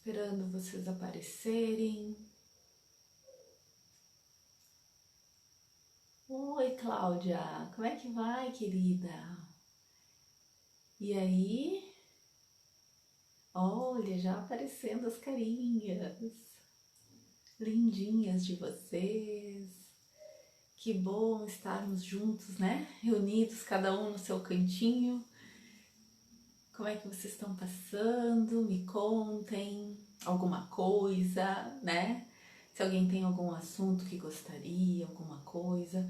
esperando vocês aparecerem. Oi, Cláudia, como é que vai, querida? E aí? Olha, já aparecendo as carinhas lindinhas de vocês. Que bom estarmos juntos, né? Reunidos, cada um no seu cantinho. Como é que vocês estão passando? Me contem alguma coisa, né? Se alguém tem algum assunto que gostaria, alguma coisa.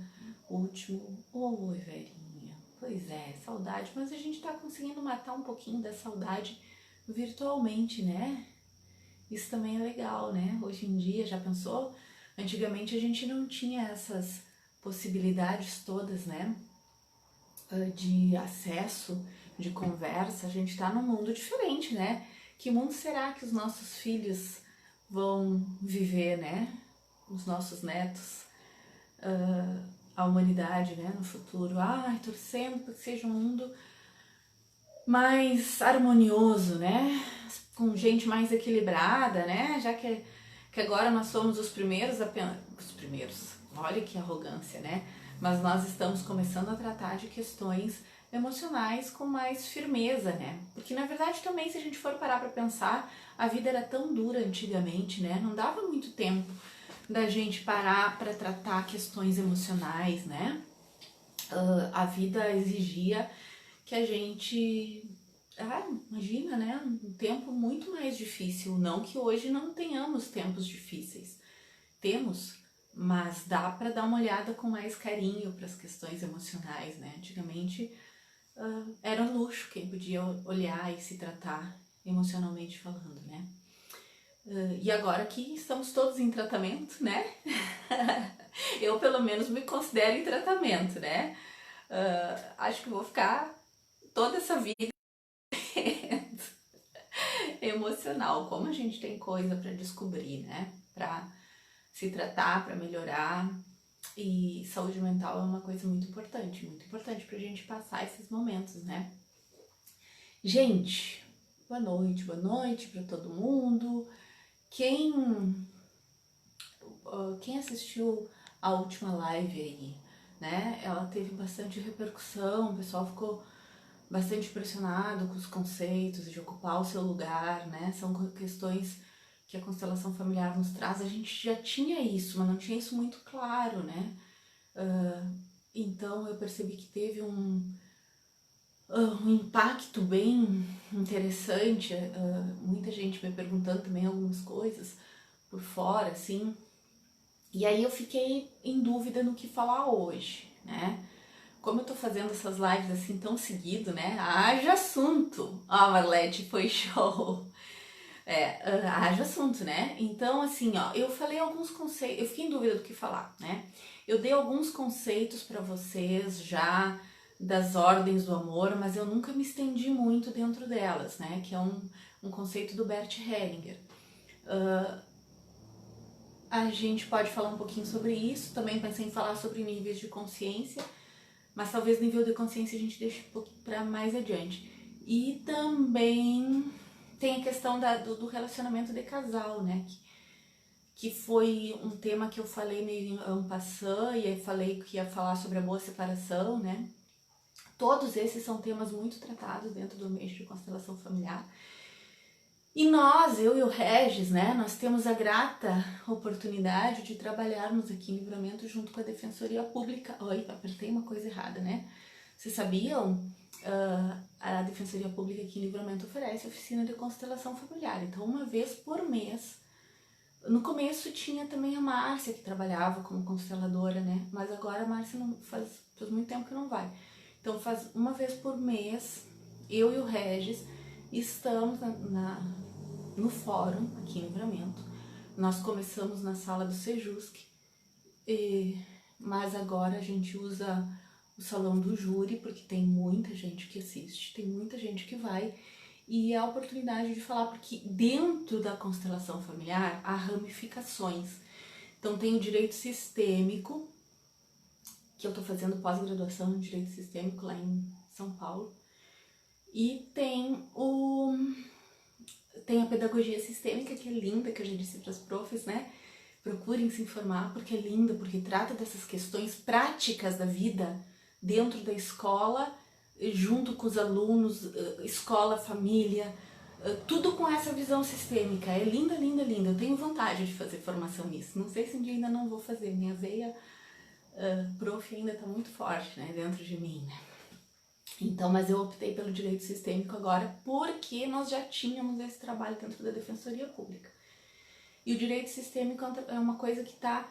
Último. Oi, Verinha. Pois é, saudade. Mas a gente tá conseguindo matar um pouquinho da saudade virtualmente, né? Isso também é legal, né? Hoje em dia, já pensou? Antigamente a gente não tinha essas possibilidades todas, né? De acesso, de conversa. A gente tá num mundo diferente, né? Que mundo será que os nossos filhos vão viver, né? Os nossos netos, a humanidade, né? No futuro. Ai, torcendo para que seja um mundo mais harmonioso, né? Com gente mais equilibrada, né? Já que agora nós somos os primeiros apenas. Os primeiros, olha que arrogância, né? Mas nós estamos começando a tratar de questões emocionais com mais firmeza, né? Porque na verdade também, se a gente for parar para pensar, a vida era tão dura antigamente, né? Não dava muito tempo da gente parar para tratar questões emocionais, né? A vida exigia que a gente, imagina, né, um tempo muito mais difícil. Não que hoje não tenhamos tempos difíceis, temos, mas dá para dar uma olhada com mais carinho para as questões emocionais, né? Antigamente era um luxo quem podia olhar e se tratar emocionalmente falando, né? E agora que estamos todos em tratamento, né? Eu pelo menos me considero em tratamento, né? Acho que vou ficar toda essa vida emocional. Como a gente tem coisa para descobrir, né? Para se tratar, para melhorar. E saúde mental é uma coisa muito importante pra gente passar esses momentos, né? Gente, boa noite para todo mundo. Quem assistiu a última live aí, né? Ela teve bastante repercussão, o pessoal ficou bastante impressionado com os conceitos de ocupar o seu lugar, né? São questões que a constelação familiar nos traz. A gente já tinha isso, mas não tinha isso muito claro, né? Então eu percebi que teve um impacto bem interessante, muita gente me perguntando também algumas coisas por fora, assim. E aí eu fiquei em dúvida no que falar hoje, né? Como eu tô fazendo essas lives assim tão seguido, né? Haja assunto! Ah, Marlete, foi show! Haja assunto, né? Então, assim, ó, eu falei alguns conceitos, eu fiquei em dúvida do que falar, né? Eu dei alguns conceitos para vocês já das ordens do amor, mas eu nunca me estendi muito dentro delas, né? Que é um conceito do Bert Hellinger. A gente pode falar um pouquinho sobre isso, também pensei em falar sobre níveis de consciência, mas talvez nível de consciência a gente deixe um pouquinho para mais adiante. E também tem a questão do relacionamento de casal, né? Que foi um tema que eu falei meio en passant, e aí falei que ia falar sobre a boa separação, né? Todos esses são temas muito tratados dentro do ambiente de constelação familiar. E nós, eu e o Regis, né, nós temos a grata oportunidade de trabalharmos aqui em Livramento junto com a Defensoria Pública. Oi, apertei uma coisa errada, né? Vocês sabiam? A Defensoria Pública aqui em Livramento oferece oficina de constelação familiar. Então, uma vez por mês. No começo tinha também a Márcia, que trabalhava como consteladora, né? Mas agora a Márcia não faz muito tempo que não vai. Então, faz uma vez por mês, eu e o Regis estamos no fórum, aqui em Livramento. Nós começamos na sala do Sejusc, mas agora a gente usa o salão do júri, porque tem muita gente que assiste, tem muita gente que vai, e é a oportunidade de falar, porque dentro da constelação familiar há ramificações. Então tem o direito sistêmico, que eu tô fazendo pós-graduação em direito sistêmico lá em São Paulo, e tem a a pedagogia sistêmica, que é linda, que eu já disse para as profs, né? Procurem se informar, porque é linda, porque trata dessas questões práticas da vida dentro da escola, junto com os alunos, escola, família, tudo com essa visão sistêmica. É linda, linda, linda. Eu tenho vontade de fazer formação nisso. Não sei se um dia ainda não vou fazer. Minha veia prof ainda está muito forte, né, dentro de mim, né? Então, mas eu optei pelo direito sistêmico agora porque nós já tínhamos esse trabalho dentro da Defensoria Pública. E o direito sistêmico é uma coisa que está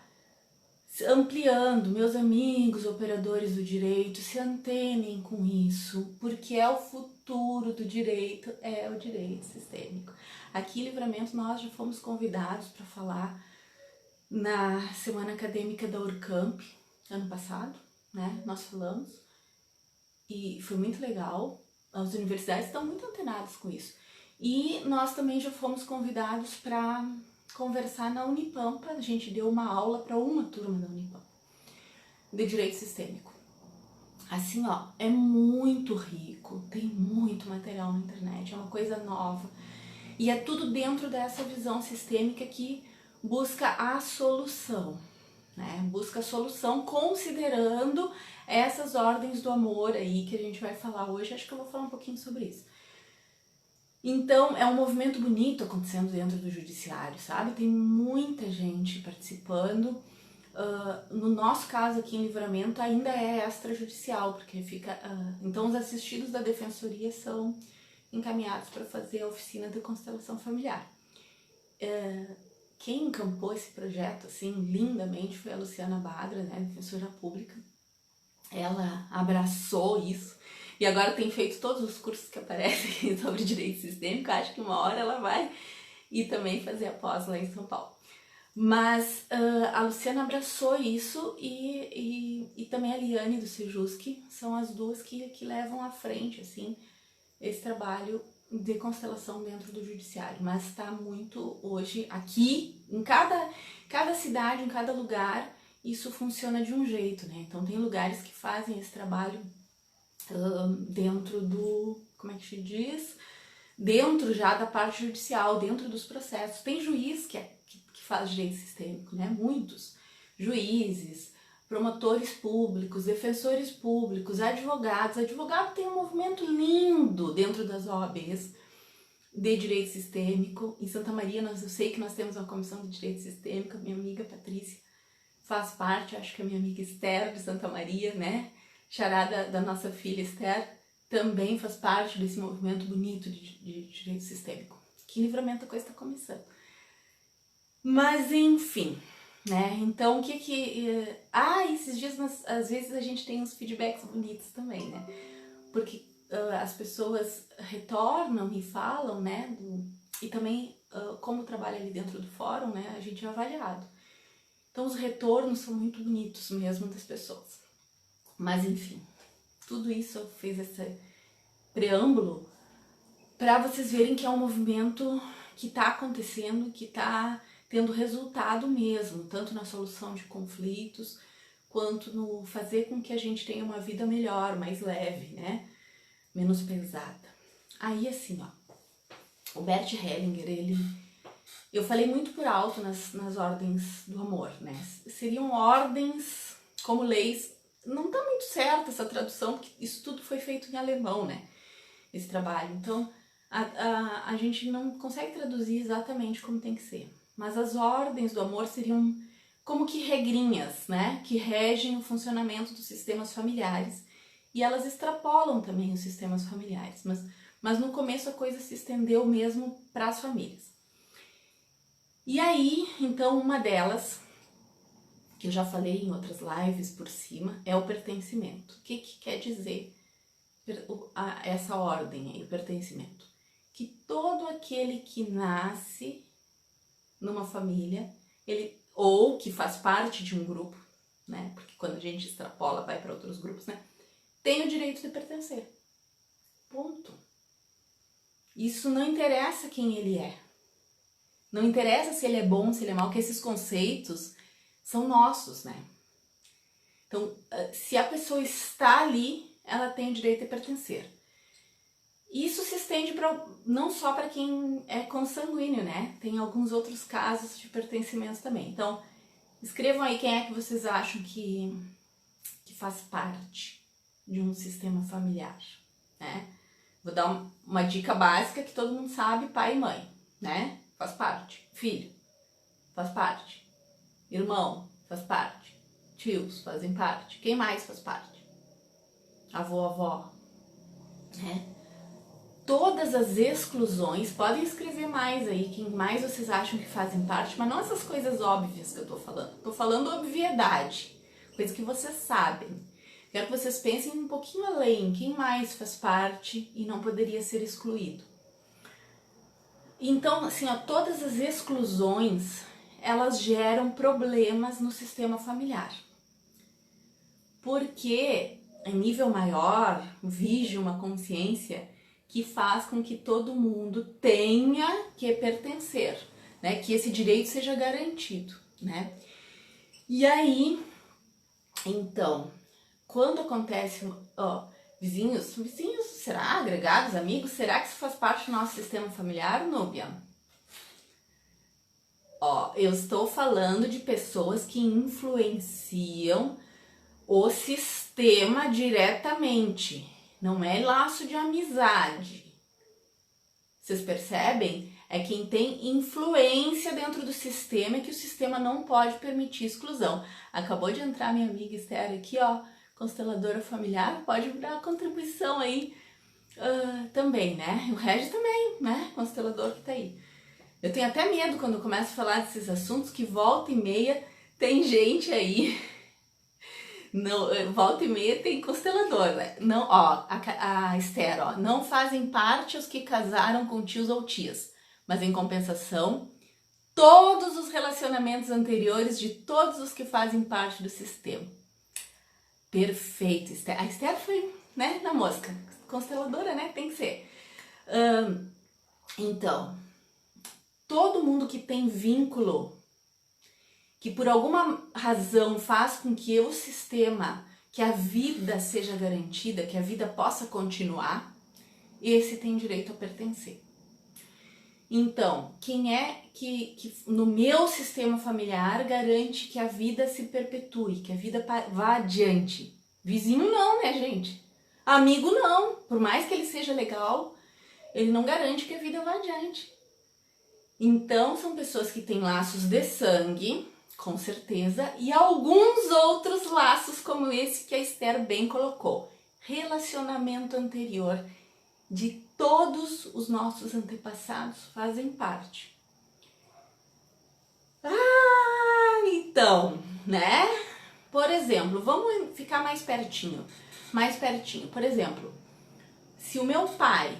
ampliando. Meus amigos operadores do direito, se antenem com isso, porque é o futuro do direito, é o direito sistêmico. Aqui em Livramento nós já fomos convidados para falar na Semana Acadêmica da Urcamp, ano passado, né? Nós falamos e foi muito legal. As universidades estão muito antenadas com isso. E nós também já fomos convidados para conversar na Unipampa. A gente deu uma aula para uma turma da Unipampa de direito sistêmico. Assim, ó, é muito rico, tem muito material na internet, é uma coisa nova. E é tudo dentro dessa visão sistêmica que busca a solução, né? Busca a solução considerando essas ordens do amor aí que a gente vai falar hoje. Acho que eu vou falar um pouquinho sobre isso. Então, é um movimento bonito acontecendo dentro do judiciário, sabe? Tem muita gente participando. No nosso caso aqui em Livramento ainda é extrajudicial, porque fica... então, os assistidos da Defensoria são encaminhados para fazer a oficina de constelação familiar. Quem encampou esse projeto, assim, lindamente, foi a Luciana Badra, né, defensora pública. Ela abraçou isso. E agora tem feito todos os cursos que aparecem sobre direito sistêmico. Acho que uma hora ela vai ir também fazer a pós lá em São Paulo. Mas a Luciana abraçou isso e também a Liane do Sejusc são as duas que levam à frente, assim, esse trabalho de constelação dentro do judiciário. Mas está muito hoje aqui, em cada cidade, em cada lugar, isso funciona de um jeito, né? Então tem lugares que fazem esse trabalho dentro do, como é que se diz? Dentro já da parte judicial, dentro dos processos. Tem juiz que faz direito sistêmico, né? Muitos juízes, promotores públicos, defensores públicos, advogados. Advogado tem um movimento lindo dentro das OABs de direito sistêmico. Em Santa Maria, eu sei que nós temos uma comissão de direito sistêmico. Minha amiga Patrícia faz parte, acho que a minha amiga Esther de Santa Maria, né? Charada da nossa filha Esther, também faz parte desse movimento bonito de direito sistêmico. Que Livramento a coisa está começando. Mas enfim, né? Então o que esses dias às vezes a gente tem uns feedbacks bonitos também, né? Porque as pessoas retornam e falam, né? E também como trabalha ali dentro do fórum, né? A gente é avaliado. Então os retornos são muito bonitos mesmo das pessoas. Mas enfim, tudo isso fez esse preâmbulo para vocês verem que é um movimento que está acontecendo, que está tendo resultado mesmo, tanto na solução de conflitos, quanto no fazer com que a gente tenha uma vida melhor, mais leve, né? Menos pesada. Aí assim, ó, o Bert Hellinger, eu falei muito por alto nas ordens do amor, né? Seriam ordens como leis. Não tá muito certa essa tradução, porque isso tudo foi feito em alemão, né? Esse trabalho. Então, a gente não consegue traduzir exatamente como tem que ser. Mas as ordens do amor seriam como que regrinhas, né? Que regem o funcionamento dos sistemas familiares. E elas extrapolam também os sistemas familiares. Mas no começo a coisa se estendeu mesmo para as famílias. E aí, então, uma delas, que eu já falei em outras lives por cima, é o pertencimento. O que quer dizer essa ordem aí, o pertencimento? Que todo aquele que nasce numa família, ou que faz parte de um grupo, né? Porque quando a gente extrapola, vai para outros grupos, né? Tem o direito de pertencer. Ponto. Isso não interessa quem ele é. Não interessa se ele é bom, se ele é mau, que esses conceitos são nossos, né? Então, se a pessoa está ali, ela tem o direito de pertencer. Isso se estende não só para quem é consanguíneo, né? Tem alguns outros casos de pertencimento também. Então, escrevam aí quem é que vocês acham que faz parte de um sistema familiar, né? Vou dar uma dica básica que todo mundo sabe: pai e mãe, né? Faz parte. Filho, faz parte. Irmão, faz parte. Tios fazem parte. Quem mais faz parte? Avô, avó, né? Todas as exclusões, podem escrever mais aí, quem mais vocês acham que fazem parte, mas não essas coisas óbvias que eu tô falando. Tô falando obviedade, coisas que vocês sabem. Quero que vocês pensem um pouquinho além, quem mais faz parte e não poderia ser excluído. Então, assim, ó, todas as exclusões, elas geram problemas no sistema familiar. Porque, em nível maior, vige uma consciência que faz com que todo mundo tenha que pertencer, né? Que esse direito seja garantido, né? E aí, então, quando acontece, ó, vizinhos, será? Agregados, amigos, será que isso faz parte do nosso sistema familiar, Núbia? Ó, eu estou falando de pessoas que influenciam o sistema diretamente. Não é laço de amizade. Vocês percebem? É quem tem influência dentro do sistema e que o sistema não pode permitir exclusão. Acabou de entrar minha amiga Esther aqui, ó, consteladora familiar, pode dar contribuição aí também, né? O Regis também, né? Constelador que tá aí. Eu tenho até medo quando eu começo a falar desses assuntos, que volta e meia tem gente aí. Não, volta e meia tem constelador, né? Não, ó, a Esther, ó, não fazem parte os que casaram com tios ou tias, mas em compensação, todos os relacionamentos anteriores de todos os que fazem parte do sistema. Perfeito, Esther. A Esther foi, né, na mosca. Consteladora, né? Tem que ser. Então, todo mundo que tem vínculo, que por alguma razão faz com que o sistema, que a vida seja garantida, que a vida possa continuar, esse tem direito a pertencer. Então, quem é que no meu sistema familiar garante que a vida se perpetue, que a vida vá adiante? Vizinho não, né, gente? Amigo não. Por mais que ele seja legal, ele não garante que a vida vá adiante. Então, são pessoas que têm laços de sangue, com certeza, e alguns outros laços como esse que a Esther bem colocou. Relacionamento anterior de todos os nossos antepassados fazem parte. Então, né? Por exemplo, vamos ficar mais pertinho. Por exemplo, se o meu pai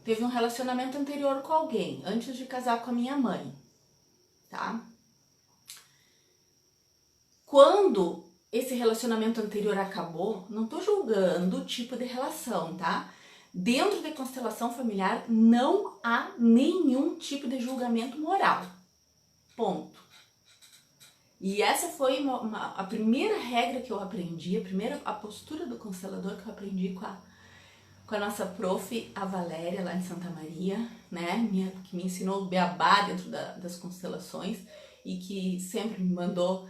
teve um relacionamento anterior com alguém antes de casar com a minha mãe, tá? Quando esse relacionamento anterior acabou, não tô julgando o tipo de relação, tá? Dentro da constelação familiar não há nenhum tipo de julgamento moral. Ponto. E essa foi a primeira regra que eu aprendi, a postura do constelador que eu aprendi com a nossa prof, a Valéria, lá em Santa Maria, né? Que me ensinou o beabá dentro das constelações e que sempre me mandou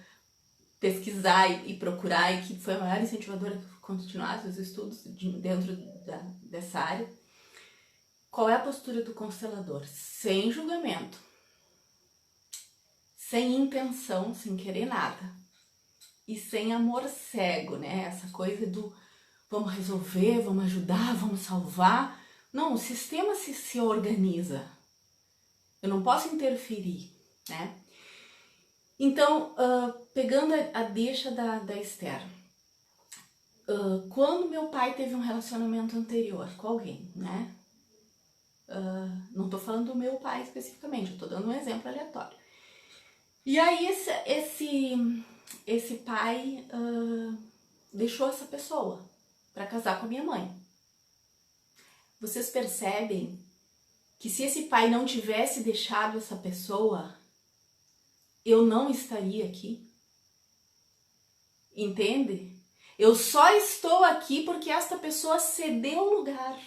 pesquisar e procurar, e que foi a maior incentivadora que continuasse os estudos dentro dessa área. Qual é a postura do constelador? Sem julgamento, sem intenção, sem querer nada, e sem amor cego, né? Essa coisa do vamos resolver, vamos ajudar, vamos salvar. Não, o sistema se organiza. Eu não posso interferir, né? Então, pegando a deixa da Esther, quando meu pai teve um relacionamento anterior com alguém, né? Não tô falando do meu pai especificamente, eu tô dando um exemplo aleatório. E aí esse pai deixou essa pessoa para casar com a minha mãe. Vocês percebem que se esse pai não tivesse deixado essa pessoa, eu não estaria aqui? Entende? Eu só estou aqui porque esta pessoa cedeu o lugar.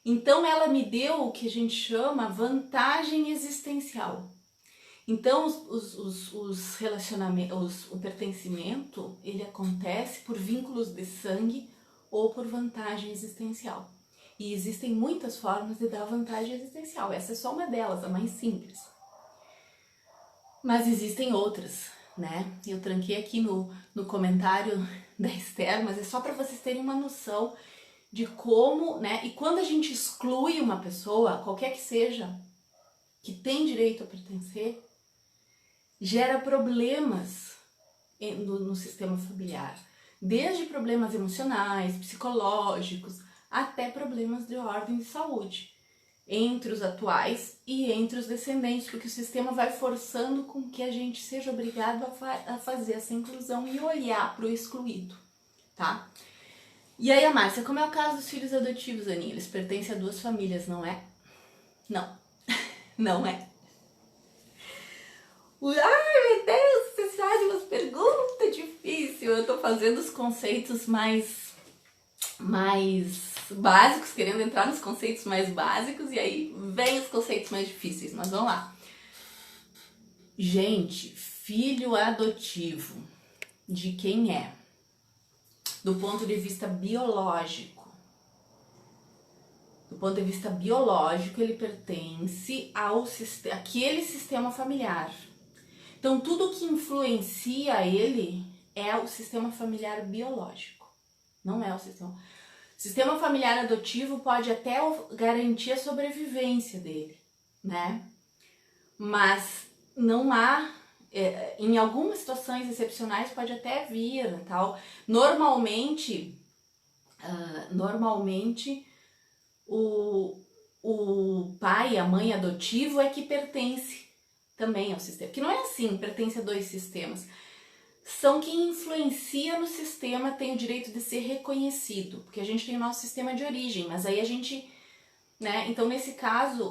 Então ela me deu o que a gente chama vantagem existencial. Então os relacionamentos, o pertencimento, ele acontece por vínculos de sangue ou por vantagem existencial. E existem muitas formas de dar vantagem existencial. Essa é só uma delas, a mais simples. Mas existem outras, né? Eu tranquei aqui no comentário da Esther, mas é só para vocês terem uma noção de como, né? E quando a gente exclui uma pessoa, qualquer que seja, que tem direito a pertencer, gera problemas no sistema familiar. Desde problemas emocionais, psicológicos, até problemas de ordem de saúde. Entre os atuais e entre os descendentes, porque o sistema vai forçando com que a gente seja obrigado a fazer essa inclusão e olhar para o excluído, tá? E aí, a Márcia, como é o caso dos filhos adotivos, Aninha? Eles pertencem a duas famílias, não é? Não, não é. Ai, meu Deus, vocês fazem umas perguntas difíceis. Eu tô fazendo os conceitos mais básicos, querendo entrar nos conceitos mais básicos, e aí vem os conceitos mais difíceis, mas vamos lá. Gente, filho adotivo, de quem é? Do ponto de vista biológico. Do ponto de vista biológico, ele pertence àquele sistema familiar. Então, tudo que influencia ele é o sistema familiar biológico, não é o sistema. O sistema familiar adotivo pode até garantir a sobrevivência dele, né? Mas não há, em algumas situações excepcionais pode até vir, tal. Normalmente o pai, a mãe adotivo é que pertence também ao sistema. Que não é assim, pertence a dois sistemas. São quem influencia no sistema tem o direito de ser reconhecido, porque a gente tem o nosso sistema de origem, mas aí a gente, né? Então nesse caso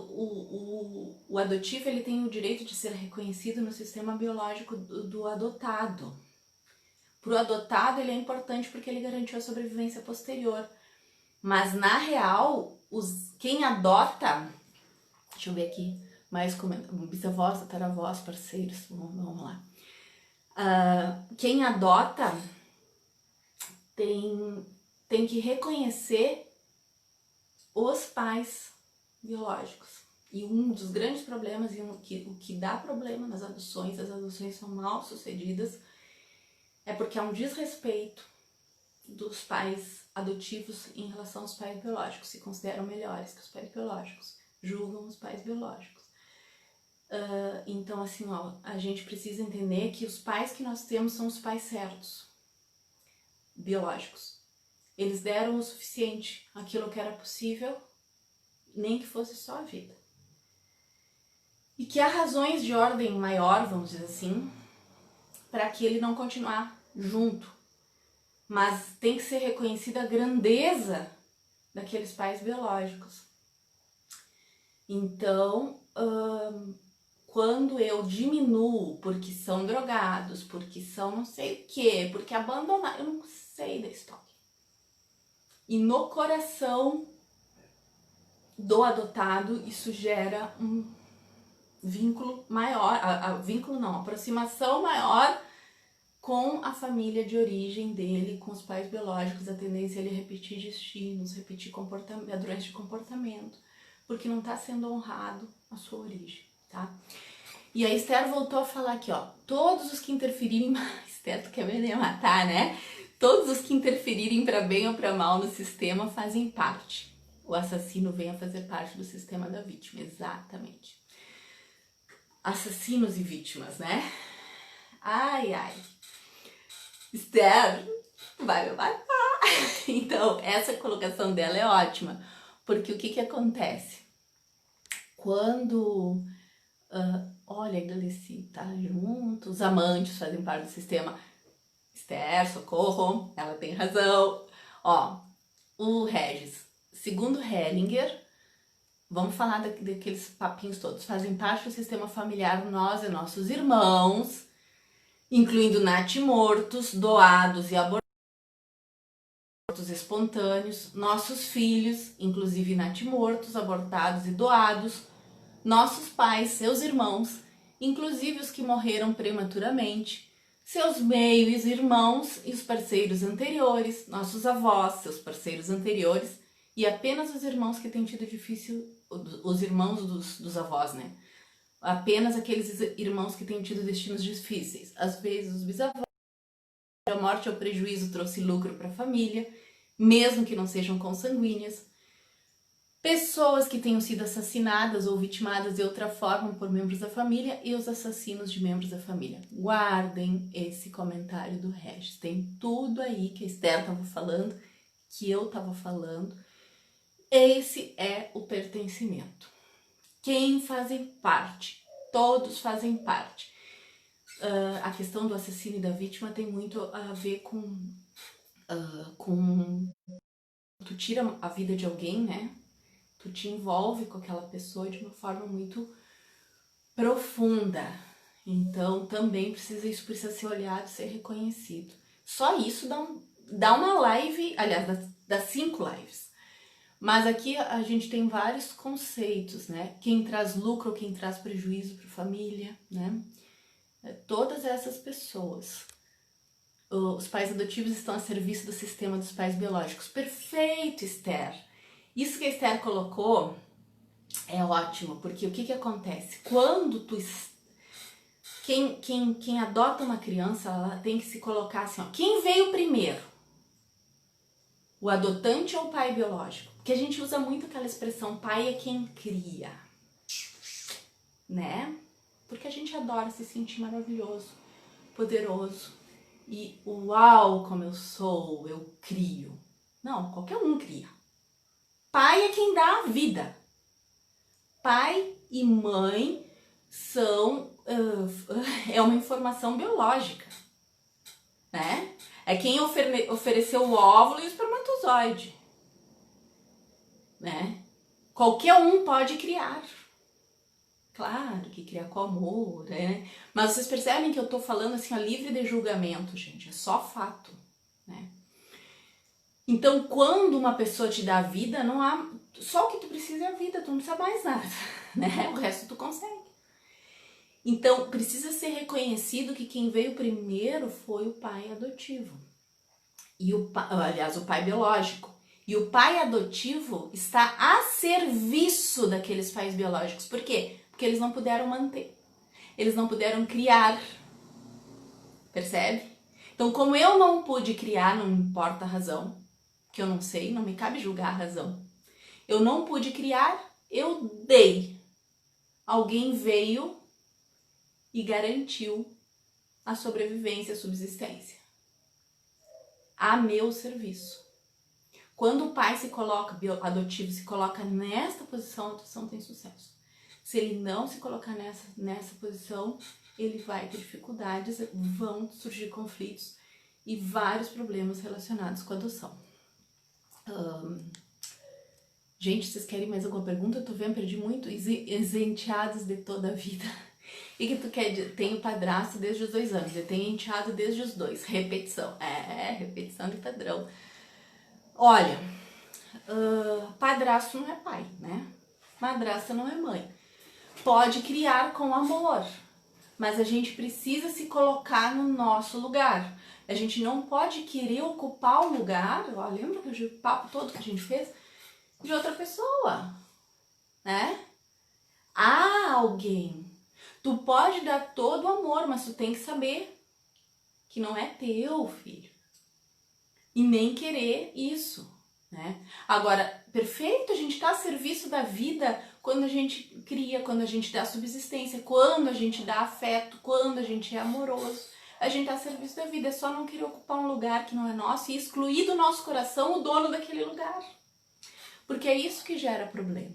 o adotivo ele tem o direito de ser reconhecido no sistema biológico do adotado. Para o adotado ele é importante porque ele garantiu a sobrevivência posterior, mas na real quem adota, deixa eu ver aqui mais bisavós, tataravós, parceiros, vamos lá. Quem adota tem que reconhecer os pais biológicos. E um dos grandes problemas, e o que dá problema nas adoções, as adoções são mal sucedidas, é porque há um desrespeito dos pais adotivos em relação aos pais biológicos, se consideram melhores que os pais biológicos, julgam os pais biológicos. Então, assim, ó, a gente precisa entender que os pais que nós temos são os pais certos, biológicos. Eles deram o suficiente, aquilo que era possível, nem que fosse só a vida. E que há razões de ordem maior, vamos dizer assim, para que ele não continuar junto. Mas tem que ser reconhecida a grandeza daqueles pais biológicos. Então, quando eu diminuo porque são drogados, porque são não sei o que, porque abandonaram, eu não sei da história. E no coração do adotado, isso gera um vínculo maior, aproximação maior com a família de origem dele, com os pais biológicos, a tendência é ele repetir destinos, repetir padrões de comportamento, porque não está sendo honrado a sua origem, tá? E a Esther voltou a falar aqui, ó, todos os que interferirem, Esther, tu quer me matar, né? Todos os que interferirem para bem ou para mal no sistema fazem parte. O assassino vem a fazer parte do sistema da vítima, exatamente. Assassinos e vítimas, né? Ai, ai. Esther, vai me matar. Então, essa colocação dela é ótima, porque o que acontece? Quando, olha, a Galeci tá junto, os amantes fazem parte do sistema. Esther, socorro, ela tem razão. Ó, o Regis, segundo Hellinger, vamos falar daqueles papinhos todos, fazem parte do sistema familiar nós e nossos irmãos, incluindo natimortos, doados e abortados, espontâneos, nossos filhos, inclusive natimortos, abortados e doados, nossos pais, seus irmãos, inclusive os que morreram prematuramente, seus meios irmãos e os parceiros anteriores, nossos avós, seus parceiros anteriores, e apenas os irmãos que têm tido difícil, os irmãos dos avós, né? Apenas aqueles irmãos que têm tido destinos difíceis. Às vezes os bisavós, a morte ou prejuízo trouxe lucro para a família, mesmo que não sejam consanguíneas. Pessoas que tenham sido assassinadas ou vitimadas de outra forma por membros da família e os assassinos de membros da família. Guardem esse comentário do Regis. Tem tudo aí que a Esther estava falando, que eu estava falando. Esse é o pertencimento. Quem fazem parte? Todos fazem parte. A questão do assassino e da vítima tem muito a ver com tu tira a vida de alguém, né? Tu te envolve com aquela pessoa de uma forma muito profunda. Então também isso precisa ser olhado, ser reconhecido. Só isso dá uma live, aliás, dá 5 lives. Mas aqui a gente tem vários conceitos, né? Quem traz lucro ou quem traz prejuízo para a família, né? Todas essas pessoas. Os pais adotivos estão a serviço do sistema dos pais biológicos. Perfeito, Esther! Isso que a Esther colocou é ótimo, porque o que acontece? Quando quem adota uma criança, ela tem que se colocar assim, ó, quem veio primeiro? O adotante ou o pai biológico? Porque a gente usa muito aquela expressão, pai é quem cria, né? Porque a gente adora se sentir maravilhoso, poderoso e uau, como eu sou, eu crio. Não, qualquer um cria. Pai é quem dá a vida. Pai e mãe são é uma informação biológica, né? É quem ofereceu o óvulo e o espermatozoide, né? Qualquer um pode criar. Claro que criar com amor, né? Mas vocês percebem que eu tô falando assim, ó, livre de julgamento, gente. É só fato, né? Então, quando uma pessoa te dá a vida, não há... Só o que tu precisa é a vida, tu não precisa mais nada, né? O resto tu consegue. Então, precisa ser reconhecido que quem veio primeiro foi o pai adotivo. Aliás, o pai biológico. E o pai adotivo está a serviço daqueles pais biológicos. Por quê? Porque eles não puderam manter. Eles não puderam criar. Percebe? Então, como eu não pude criar, não importa a razão, que eu não sei, não me cabe julgar a razão. Eu não pude criar, eu dei. Alguém veio e garantiu a sobrevivência, a subsistência. A meu serviço. Quando o pai se coloca, adotivo, se coloca nesta posição, a adoção tem sucesso. Se ele não se colocar nessa posição, ele vai ter dificuldades, vão surgir conflitos e vários problemas relacionados com a adoção. Gente, vocês querem mais alguma pergunta? Eu tô vendo, perdi muito. Exenteados de toda a vida. E que tu quer? Tenho padrasto desde os 2 anos. Eu tenho enteado desde os 2. Repetição. Repetição de padrão. Olha, padrasto não é pai, né? Madrasta não é mãe. Pode criar com amor, mas a gente precisa se colocar no nosso lugar. A gente não pode querer ocupar o lugar, ó, lembra que o papo todo que a gente fez? De outra pessoa, né? Há alguém. Tu pode dar todo o amor, mas tu tem que saber que não é teu, filho. E nem querer isso, né? Agora, perfeito, a gente tá a serviço da vida quando a gente cria, quando a gente dá subsistência, quando a gente dá afeto, quando a gente é amoroso. A gente tá a serviço da vida, é só não querer ocupar um lugar que não é nosso e excluir do nosso coração o dono daquele lugar. Porque é isso que gera problema.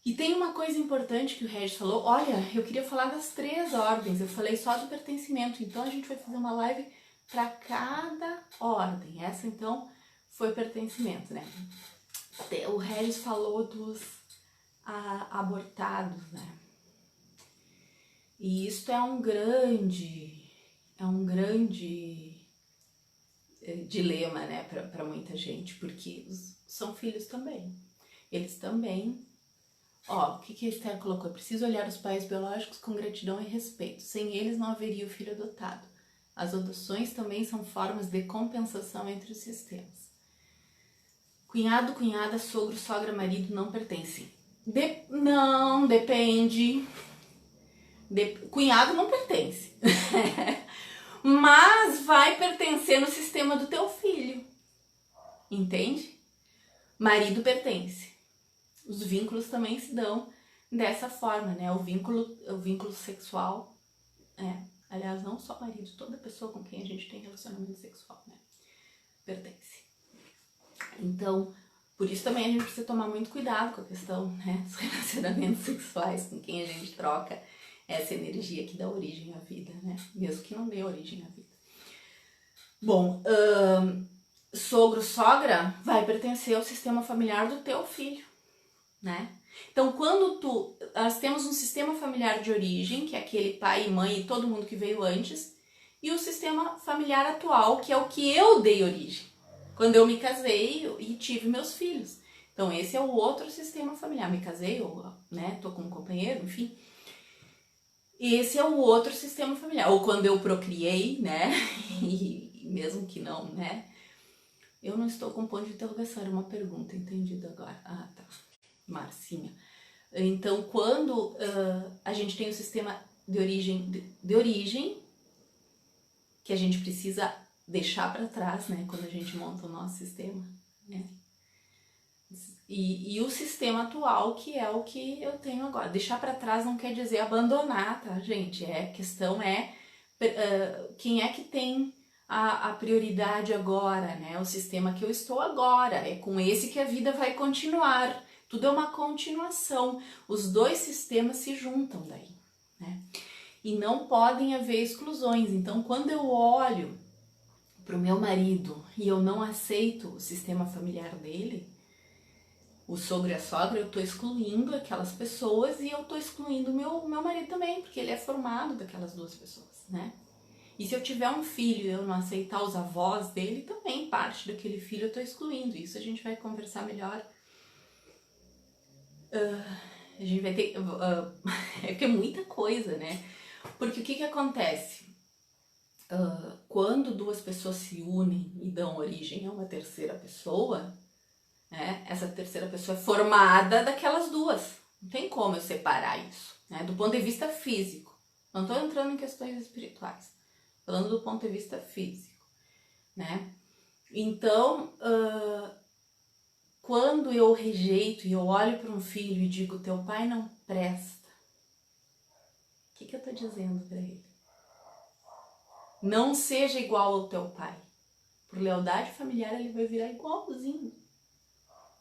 E tem uma coisa importante que o Regis falou, olha, eu queria falar das 3 ordens, eu falei só do pertencimento, então a gente vai fazer uma live para cada ordem. Essa então foi pertencimento, né? O Regis falou dos abortados, né? E isto é um grande dilema, né, para muita gente, porque são filhos também. Eles também... Ó, o que a Esther colocou? É preciso olhar os pais biológicos com gratidão e respeito. Sem eles não haveria o filho adotado. As adoções também são formas de compensação entre os sistemas. Cunhado, cunhada, sogro, sogra, marido não pertencem. Não, depende. Cunhado não pertence. Mas vai pertencer no sistema do teu filho. Entende? Marido pertence. Os vínculos também se dão dessa forma, né? O vínculo sexual, aliás, não só marido, toda pessoa com quem a gente tem relacionamento sexual, né? Pertence. Então, por isso também a gente precisa tomar muito cuidado com a questão, né, dos relacionamentos sexuais, com quem a gente troca essa energia que dá origem à vida, né? Mesmo que não dê origem à vida. Bom, sogro, sogra vai pertencer ao sistema familiar do teu filho, né? Então, quando nós temos um sistema familiar de origem, que é aquele pai e mãe e todo mundo que veio antes, e o sistema familiar atual, que é o que eu dei origem, quando eu me casei e tive meus filhos. Então, esse é o outro sistema familiar. Me casei, ou, né, tô com um companheiro, enfim. Esse é o outro sistema familiar. Ou quando eu procriei, né, e mesmo que não, né, eu não estou com ponto de interrogação, era uma pergunta, entendido agora. Ah, tá. Marcinha. Então, quando a gente tem um sistema de origem que a gente precisa deixar para trás, né, quando a gente monta o nosso sistema, né, e o sistema atual, que é o que eu tenho agora. Deixar para trás não quer dizer abandonar, tá, gente? A questão é quem é que tem a prioridade agora, né? O sistema que eu estou agora, é com esse que a vida vai continuar. Tudo é uma continuação. Os dois sistemas se juntam daí, né? E não podem haver exclusões. Então, quando eu olho para o meu marido e eu não aceito o sistema familiar dele, o sogro e a sogra, eu estou excluindo aquelas pessoas e eu estou excluindo o meu marido também, porque ele é formado daquelas duas pessoas, né? E se eu tiver um filho e eu não aceitar os avós dele, também parte daquele filho eu estou excluindo. Isso a gente vai conversar melhor. A gente vai ter... é porque é muita coisa, né? Porque o que acontece? Quando duas pessoas se unem e dão origem a uma terceira pessoa, né, essa terceira pessoa é formada daquelas duas. Não tem como eu separar isso, né? Do ponto de vista físico. Não estou entrando em questões espirituais. Falando do ponto de vista físico, né? Então, quando eu rejeito e eu olho para um filho e digo, teu pai não presta, o que eu estou dizendo para ele? Não seja igual ao teu pai. Por lealdade familiar ele vai virar igualzinho.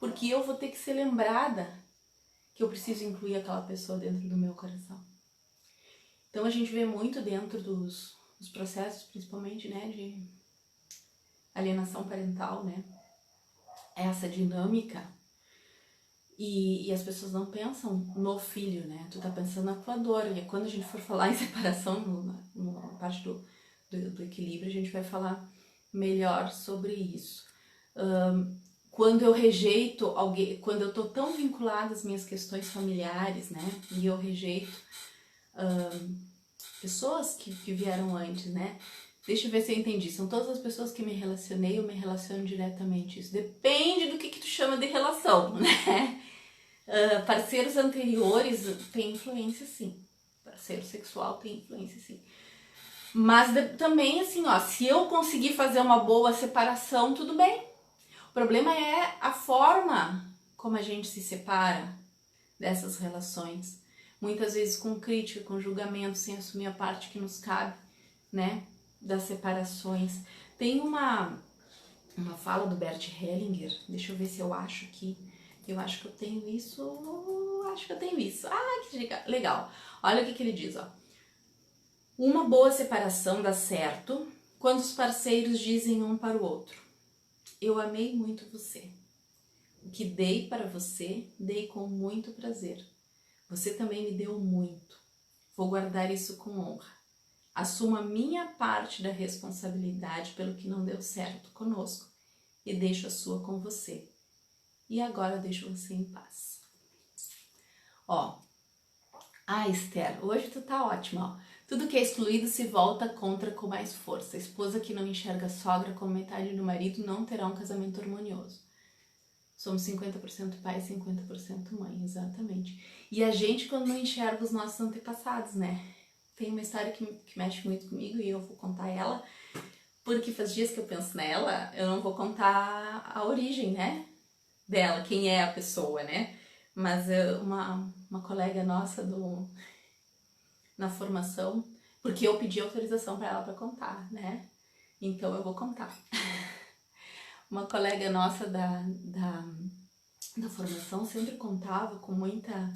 Porque eu vou ter que ser lembrada que eu preciso incluir aquela pessoa dentro do meu coração. Então a gente vê muito dentro dos processos, principalmente, né, de alienação parental, né, essa dinâmica, e as pessoas não pensam no filho, né, tu tá pensando na tua dor, e quando a gente for falar em separação, na parte do equilíbrio, a gente vai falar melhor sobre isso. Quando eu rejeito alguém, quando eu tô tão vinculada às minhas questões familiares, né, e eu rejeito pessoas que vieram antes, né, deixa eu ver se eu entendi, são todas as pessoas que me relacionei, eu me relaciono diretamente, isso depende do que tu chama de relação, né, parceiros anteriores tem influência sim, parceiro sexual tem influência sim, mas também assim, ó, se eu conseguir fazer uma boa separação, tudo bem. O problema é a forma como a gente se separa dessas relações. Muitas vezes com crítica, com julgamento, sem assumir a parte que nos cabe, né, das separações. Tem uma fala do Bert Hellinger, deixa eu ver se eu acho aqui. Eu acho que eu tenho isso, Ah, que legal. Olha o que ele diz, ó. Uma boa separação dá certo quando os parceiros dizem um para o outro: eu amei muito você. O que dei para você, dei com muito prazer. Você também me deu muito. Vou guardar isso com honra. Assumo a minha parte da responsabilidade pelo que não deu certo conosco e deixo a sua com você. E agora eu deixo você em paz. Ó, Esther, hoje tu tá ótima, ó. Tudo que é excluído se volta contra com mais força. A esposa que não enxerga a sogra como metade do marido não terá um casamento harmonioso. Somos 50% pai e 50% mãe, exatamente. E a gente quando não enxerga os nossos antepassados, né? Tem uma história que mexe muito comigo e eu vou contar ela, porque faz dias que eu penso nela, eu não vou contar a origem, né? Dela, quem é a pessoa, né? Mas uma colega nossa na formação, porque eu pedi autorização para ela para contar, né? Então eu vou contar. Uma colega nossa da formação sempre contava com muita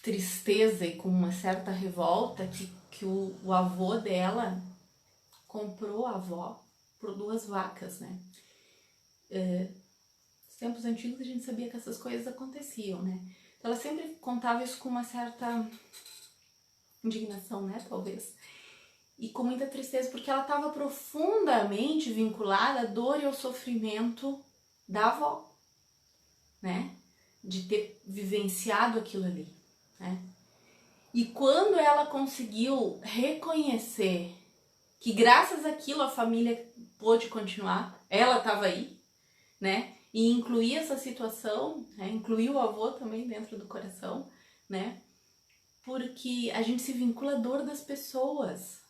tristeza e com uma certa revolta que o avô dela comprou a avó por 2 vacas, né? Nos tempos antigos a gente sabia que essas coisas aconteciam, né? Então ela sempre contava isso com uma certa indignação, né, talvez, e com muita tristeza, porque ela estava profundamente vinculada à dor e ao sofrimento da avó, né, de ter vivenciado aquilo ali, né, e quando ela conseguiu reconhecer que graças àquilo a família pôde continuar, ela estava aí, né, e incluir essa situação, né, incluir o avô também dentro do coração, né, porque a gente se vincula à dor das pessoas,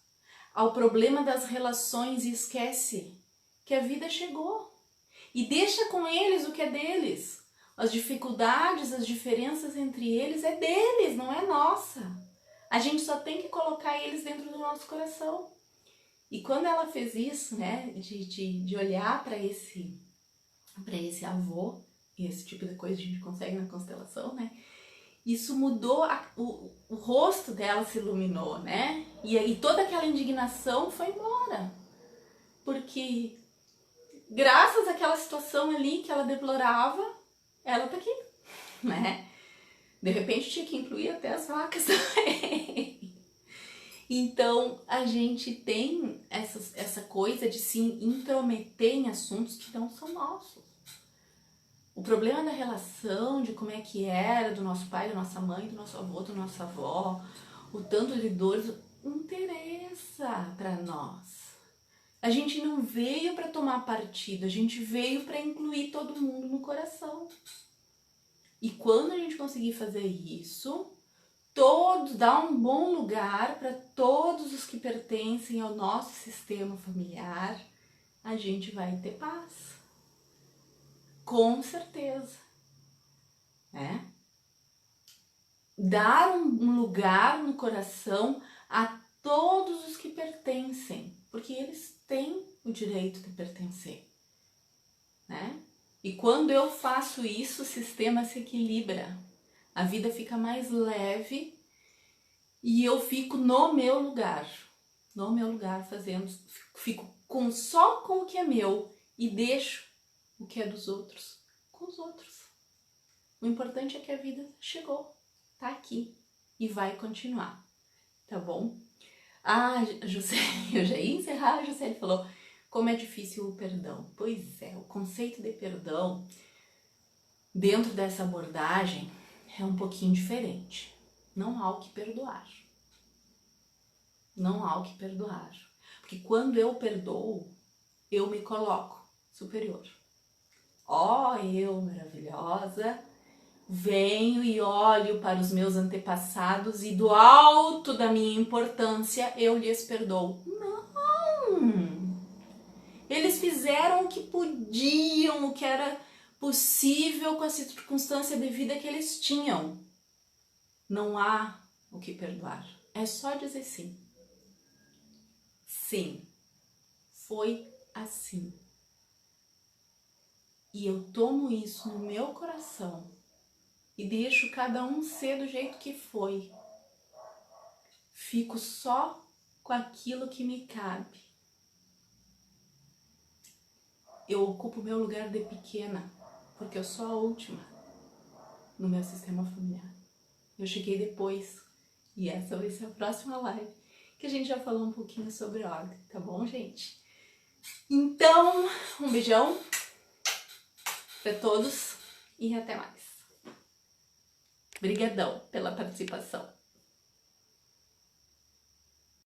ao problema das relações e esquece que a vida chegou. E deixa com eles o que é deles. As dificuldades, as diferenças entre eles é deles, não é nossa. A gente só tem que colocar eles dentro do nosso coração. E quando ela fez isso, né, de olhar para esse avô, e esse tipo de coisa a gente consegue na constelação, né, isso mudou, o rosto dela se iluminou, né? E aí toda aquela indignação foi embora. Porque graças àquela situação ali que ela deplorava, ela tá aqui, né? De repente tinha que incluir até as vacas também. Então a gente tem essa coisa de se intrometer em assuntos que não são nossos. O problema da relação, de como é que era, do nosso pai, da nossa mãe, do nosso avô, da nossa avó, o tanto de dores, não interessa para nós. A gente não veio para tomar partido, a gente veio para incluir todo mundo no coração. E quando a gente conseguir fazer isso, dar um bom lugar para todos os que pertencem ao nosso sistema familiar, a gente vai ter paz. Com certeza, né? Dar um lugar no coração a todos os que pertencem, porque eles têm o direito de pertencer, né? E quando eu faço isso, o sistema se equilibra, a vida fica mais leve e eu fico no meu lugar fazendo, fico só com o que é meu e deixo o que é dos outros com os outros. O importante é que a vida chegou, tá aqui e vai continuar, tá bom? José, eu já ia encerrar, a José falou como é difícil o perdão. Pois é, o conceito de perdão dentro dessa abordagem é um pouquinho diferente. Não há o que perdoar. Não há o que perdoar. Porque quando eu perdoo, eu me coloco superior. Eu maravilhosa, venho e olho para os meus antepassados e do alto da minha importância eu lhes perdoo. Não! Eles fizeram o que podiam, o que era possível com a circunstância de vida que eles tinham. Não há o que perdoar. É só dizer sim. Sim, foi assim. E eu tomo isso no meu coração e deixo cada um ser do jeito que foi. Fico só com aquilo que me cabe. Eu ocupo o meu lugar de pequena, porque eu sou a última no meu sistema familiar. Eu cheguei depois e essa vai ser a próxima live que a gente já falou um pouquinho sobre ordem, tá bom, gente? Então, um beijão pra todos e até mais. Obrigadão pela participação.